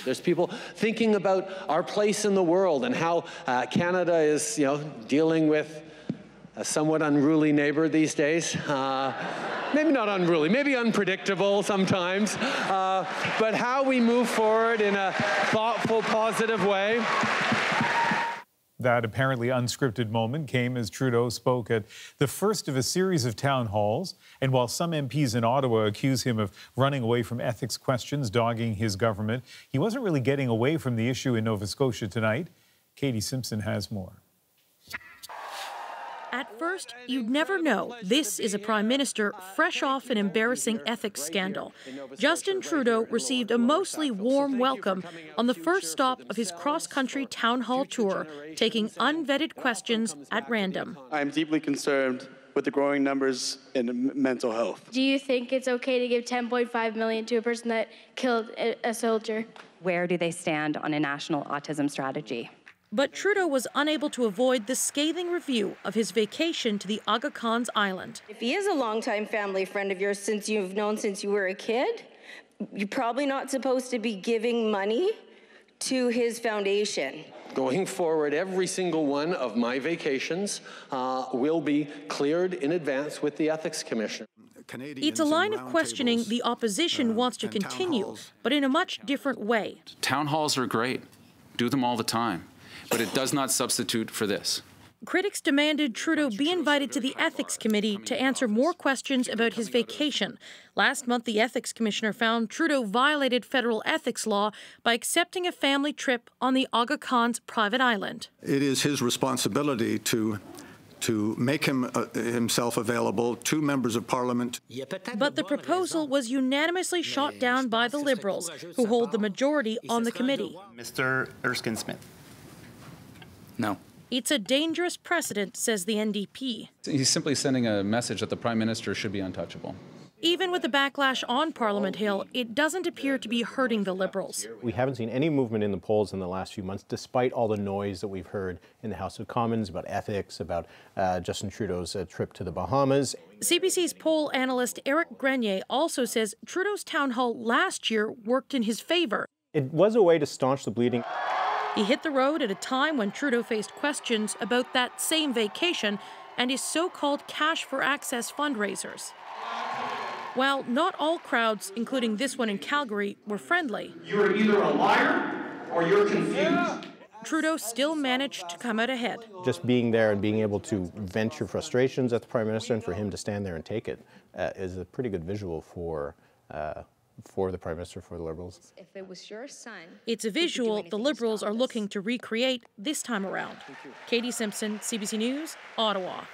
There's people thinking about our place in the world and how Canada is, dealing with a somewhat unruly neighbor these days. Maybe not unruly, maybe unpredictable sometimes, but how we move forward in a thoughtful, positive way. That apparently unscripted moment came as Trudeau spoke at the first of a series of town halls. And while some MPs in Ottawa accuse him of running away from ethics questions, dogging his government, he wasn't really getting away from the issue in Nova Scotia tonight. Katie Simpson has more. At first, you'd never know this is a Prime Minister fresh off an embarrassing ethics scandal. Justin Trudeau received a mostly warm welcome on the first stop of his cross-country town hall tour, taking unvetted questions at random. I'm deeply concerned with the growing numbers in mental health. Do you think it's okay to give $10.5 million to a person that killed a soldier? Where do they stand on a national autism strategy? But Trudeau was unable to avoid the scathing review of his vacation to the Aga Khan's island. If he is a longtime family friend of yours since you've known since you were a kid, you're probably not supposed to be giving money to his foundation. Going forward, every single one of my vacations will be cleared in advance with the Ethics Commission. It's a line of questioning the opposition wants to continue, but in a much different way. Town halls are great. Do them all the time. But it does not substitute for this. Critics demanded Trudeau be invited to the Ethics Committee to answer more questions about his vacation. Last month, the Ethics Commissioner found Trudeau violated federal ethics law by accepting a family trip on the Aga Khan's private island. It is his responsibility to make himself available to members of Parliament. But the proposal was unanimously shot down by the Liberals, who hold the majority on the committee. Mr. Erskine-Smith. No. It's a dangerous precedent, says the NDP. He's simply sending a message that the Prime Minister should be untouchable. Even with the backlash on Parliament Hill, it doesn't appear to be hurting the Liberals. We haven't seen any movement in the polls in the last few months, despite all the noise that we've heard in the House of Commons about ethics, about Justin Trudeau's trip to the Bahamas. CBC's poll analyst Eric Grenier also says Trudeau's town hall last year worked in his favour. It was a way to staunch the bleeding. He hit the road at a time when Trudeau faced questions about that same vacation and his so-called cash for access fundraisers. While not all crowds, including this one in Calgary, were friendly, you're either a liar or you're confused. Trudeau still managed to come out ahead. Just being there and being able to vent your frustrations at the Prime Minister and for him to stand there and take it is a pretty good visual for the Prime Minister, for the Liberals. If it was your son... It's a visual the Liberals are looking to recreate this time around. Katie Simpson, CBC News, Ottawa.